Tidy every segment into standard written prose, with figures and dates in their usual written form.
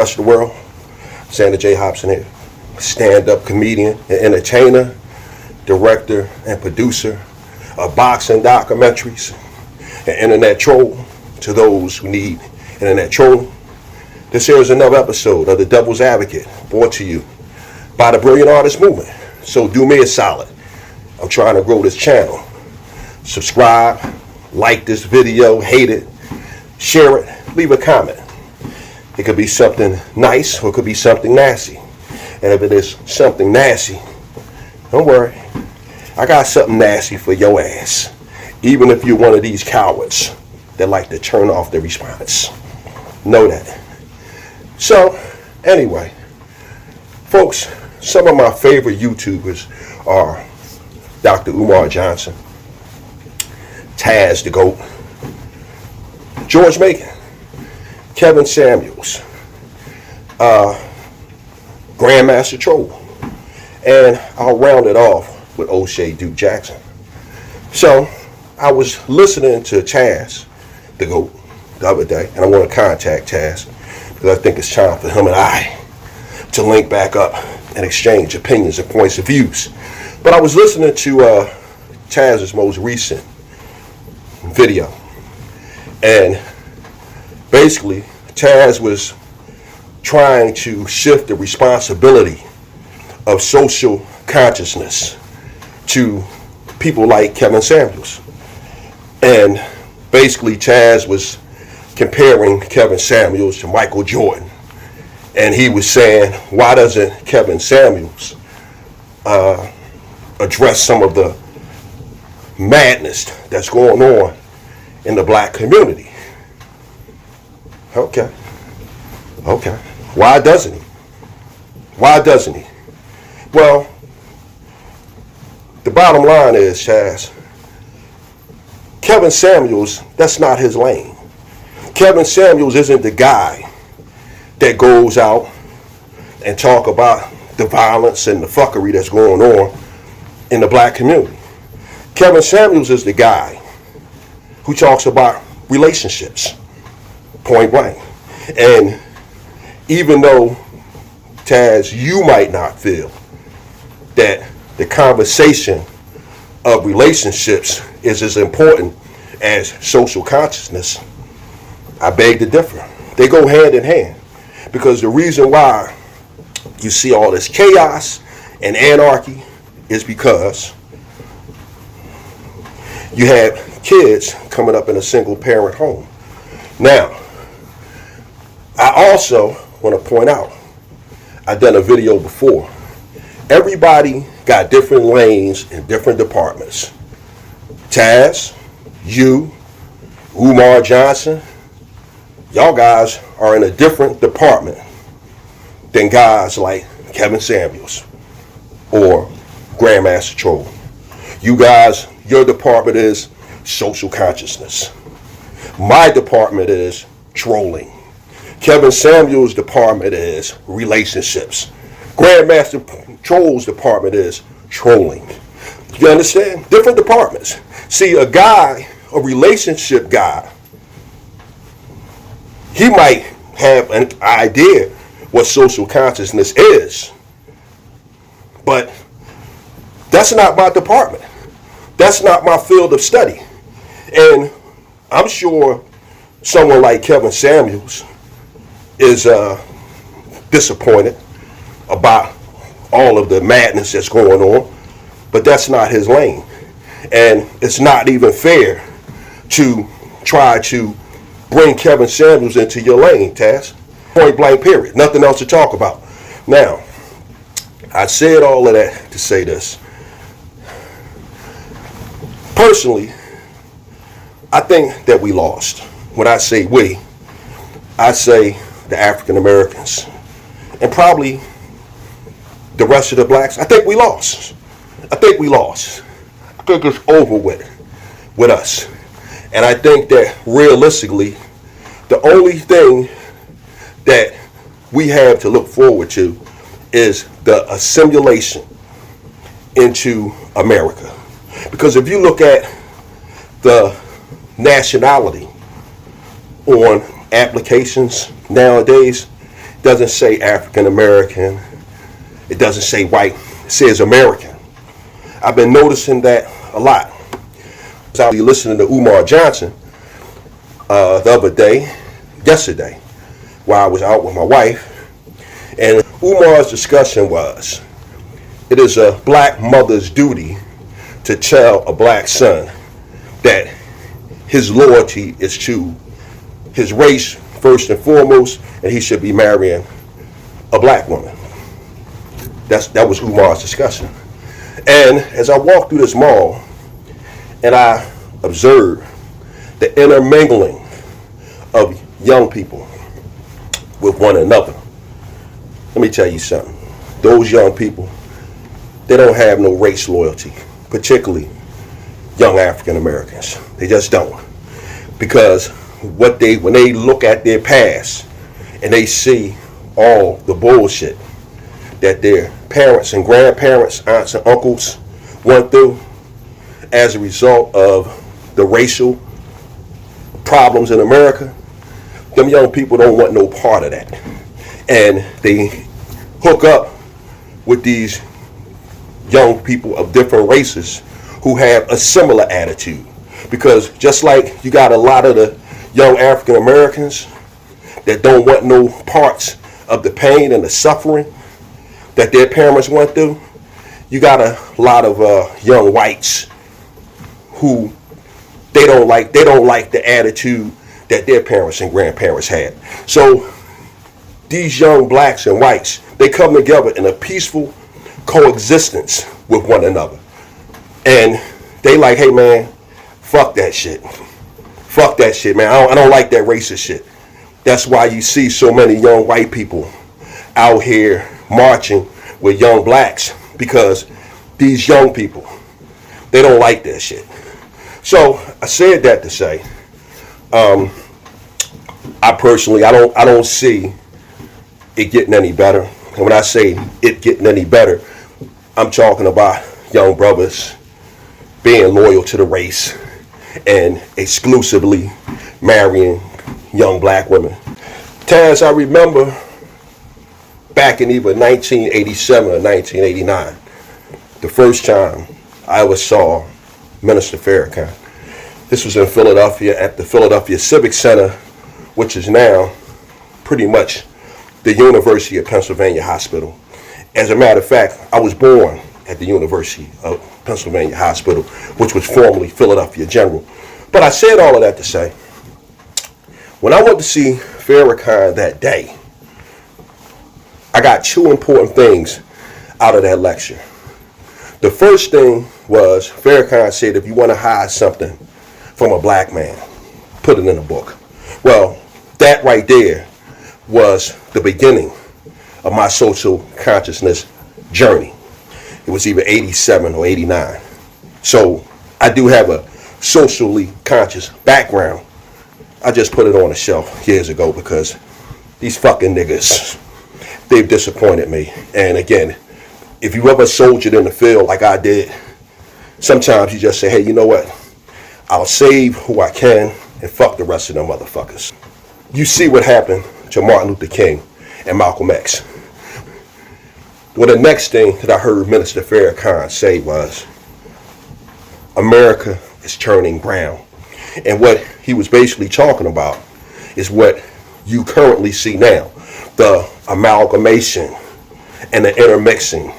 rest of the world. Sandra J. Hobson here, stand-up comedian and entertainer, director and producer of boxing documentaries, and internet troll to those who need internet trolling. This here is another episode of The Devil's Advocate, brought to you by the Brilliant Artist Movement. So do me a solid. I'm trying to grow this channel. Subscribe, like this video, hate it, share it, leave a comment. It could be something nice or it could be something nasty. And if it is something nasty, don't worry. I got something nasty for your ass. Even if you're one of these cowards that like to turn off the response. Know that. So, anyway, folks, some of my favorite YouTubers are Dr. Umar Johnson, TAZ the GOAT, George Macon, Kevin Samuels, Grandmaster Troll, and I'll round it off with O'Shea Duke Jackson. So I was listening to TAZ the GOAT the other day, and I want to contact TAZ because I think it's time for him and I to link back up and exchange opinions and points of views. But I was listening to TAZ's most recent video, and basically TAZ was trying to shift the responsibility of social consciousness to people like Kevin Samuels. And basically TAZ was comparing Kevin Samuels to Michael Jordan. And he was saying, why doesn't Kevin Samuels address some of the madness that's going on in the black community? Okay. Why doesn't he? Why doesn't he? Well, the bottom line is, Chaz, Kevin Samuels, that's not his lane. Kevin Samuels isn't the guy that goes out and talk about the violence and the fuckery that's going on in the black community. Kevin Samuels is the guy who talks about relationships, point blank. And even though, Taz, you might not feel that the conversation of relationships is as important as social consciousness, I beg to differ. They go hand in hand, because the reason why you see all this chaos and anarchy is because you have kids coming up in a single parent home. Now, I also want to point out, I've done a video before. Everybody got different lanes in different departments. Taz, you, Umar Johnson, y'all guys are in a different department than guys like Kevin Samuels or Grandmaster Troll. You guys, your department is social consciousness. My department is trolling. Kevin Samuels' department is relationships. Grandmaster Troll's department is trolling. You understand? Different departments. See, a relationship guy, he might have an idea what social consciousness is, but that's not my department. That's not my field of study. And I'm sure someone like Kevin Samuels is disappointed about all of the madness that's going on, but that's not his lane. And it's not even fair to try to bring Kevin Samuels into your lane, Taz. Point blank, period. Nothing else to talk about. Now, I said all of that to say this. Personally, I think that we lost. When I say we, I say the African Americans and probably the rest of the blacks. I think we lost. I think it's over with us. And I think that realistically, the only thing that we have to look forward to is the assimilation into America. Because if you look at the nationality on applications nowadays, doesn't say African American. It doesn't say white. It says American. I've been noticing that a lot. I was listening to Umar Johnson the other day, yesterday, while I was out with my wife. And Umar's discussion was, it is a black mother's duty to tell a black son that his loyalty is to his race first and foremost, and he should be marrying a black woman. That was Umar's discussion. And as I walked through this mall and I observed the intermingling of young people with one another, let me tell you something. Those young people, they don't have no race loyalty, particularly young African Americans. They just don't. Because when they look at their past and they see all the bullshit that their parents and grandparents, aunts and uncles went through as a result of the racial problems in America, them young people don't want no part of that. And they hook up with these young people of different races who have a similar attitude. Because just like you got a lot of the young African Americans that don't want no parts of the pain and the suffering that their parents went through, you got a lot of young whites who they don't like the attitude that their parents and grandparents had. So these young blacks and whites, they come together in a peaceful coexistence with one another. And they like, hey man, fuck that shit. Fuck that shit, man. I don't like that racist shit. That's why you see so many young white people out here marching with young blacks, because these young people, they don't like that shit. So I said that to say, I personally, I don't see it getting any better. And when I say it getting any better, I'm talking about young brothers being loyal to the race and exclusively marrying young black women. TAZ, I remember back in either 1987 or 1989, the first time I ever saw Minister Farrakhan. This was in Philadelphia at the Philadelphia Civic Center, which is now pretty much the University of Pennsylvania Hospital. As a matter of fact, I was born at the University of Pennsylvania Hospital, which was formerly Philadelphia General. But I said all of that to say, when I went to see Farrakhan that day, I got two important things out of that lecture. The first thing was Farrakhan said, if you want to hide something from a black man, put it in a book. Well, that right there was the beginning of my social consciousness journey. It was either 87 or 89. So I do have a socially conscious background. I just put it on the shelf years ago because these fucking niggas, they've disappointed me. And again, if you ever soldiered in the field like I did, sometimes you just say, hey, you know what? I'll save who I can and fuck the rest of them motherfuckers. You see what happened to Martin Luther King and Malcolm X. Well, the next thing that I heard Minister Farrakhan say was, America is turning brown. And what he was basically talking about is what you currently see now, the amalgamation and the intermixing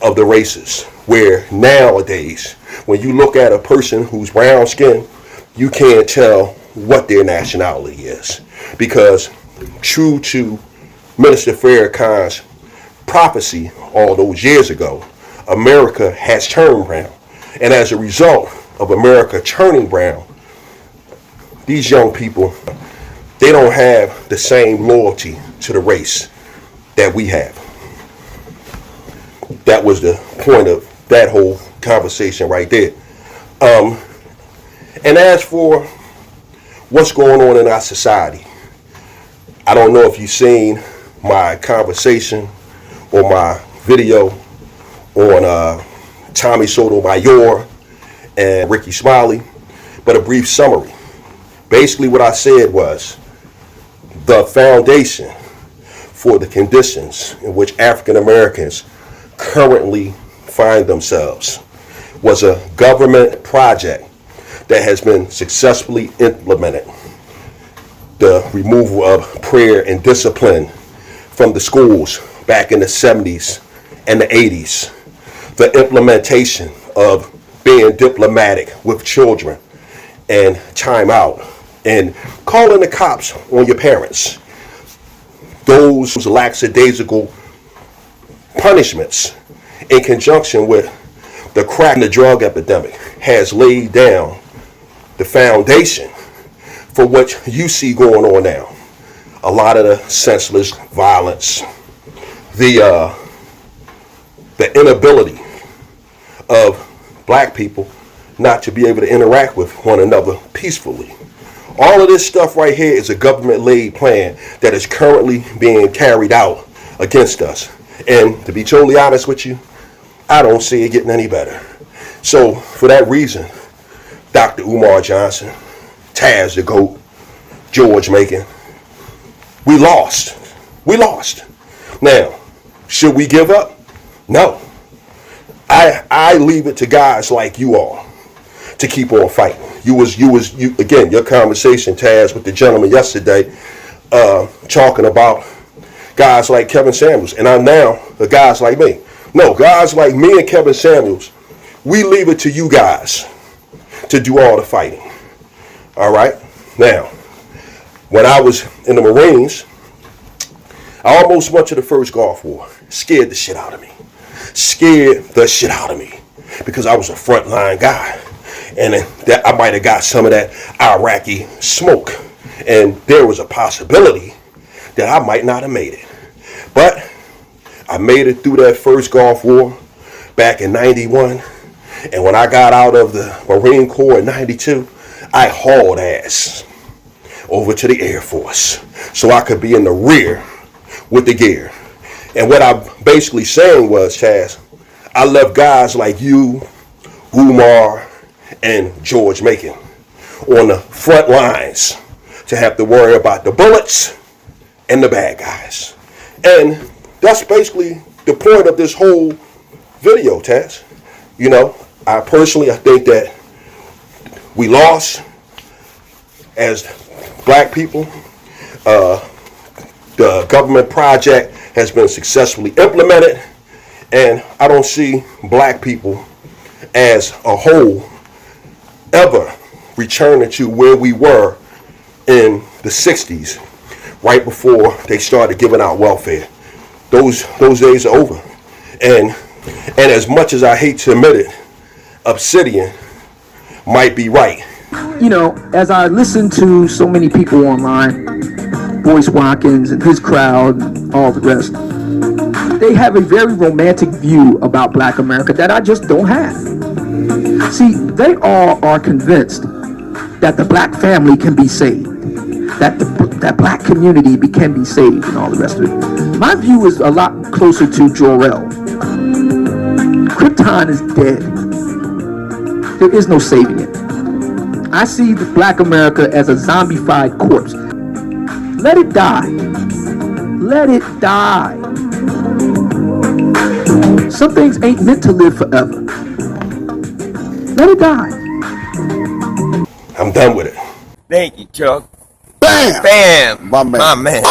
of the races, where nowadays, when you look at a person who's brown skinned, you can't tell what their nationality is. Because true to Minister Farrakhan's prophecy all those years ago, America has turned brown. And as a result of America turning brown, these young people, they don't have the same loyalty to the race that we have. That was the point of that whole conversation right there. And as for what's going on in our society, I don't know if you've seen my conversation or my video on Tommy Sotomayor and Ricky Smiley, but a brief summary. Basically what I said was the foundation for the conditions in which African Americans currently find themselves was a government project that has been successfully implemented. The removal of prayer and discipline from the schools back in the 70s and the 80s. The implementation of being diplomatic with children and time out and calling the cops on your parents. Those lackadaisical punishments in conjunction with the crack and the drug epidemic has laid down the foundation for what you see going on now. A lot of the senseless violence, the inability of black people not to be able to interact with one another peacefully. All of this stuff right here is a government-laid plan that is currently being carried out against us. And to be totally honest with you, I don't see it getting any better. So for that reason, Dr. Umar Johnson, TAZ the GOAT, George Macon, we lost. We lost. Now, should we give up? No. I leave it to guys like you all to keep on fighting. You again, your conversation, Taz, with the gentleman yesterday, talking about guys like Kevin Samuels, and I'm now the guys like me. No, guys like me and Kevin Samuels, we leave it to you guys to do all the fighting. All right? Now, when I was in the Marines, I almost went to the first Gulf War. Scared the shit out of me. Scared the shit out of me because I was a frontline guy. And that I might have got some of that Iraqi smoke. And there was a possibility that I might not have made it. But I made it through that first Gulf War back in 91. And when I got out of the Marine Corps in 92, I hauled ass over to the Air Force so I could be in the rear with the gear. And what I'm basically saying was, Chaz, I left guys like you, Umar, and George Macon on the front lines to have to worry about the bullets and the bad guys. And that's basically the point of this whole video, Taz. You know, I think that we lost as black people. The government project has been successfully implemented, and I don't see black people as a whole ever returning to where we were in the 60s, right before they started giving out welfare. Those days are over. And as much as I hate to admit it, Obsidian might be right. You know, as I listen to so many people online, Boyce Watkins and his crowd and all the rest, they have a very romantic view about black America that I just don't have. See, they all are convinced that the black family can be saved, that black community can be saved and all the rest of it. My view is a lot closer to Jor-El. Krypton is dead. There is no saving it. I see the black America as a zombified corpse. Let it die. Let it die. Some things ain't meant to live forever. Let it die. I'm done with it. Thank you, Chuck. Bam! Bam! My man. My man.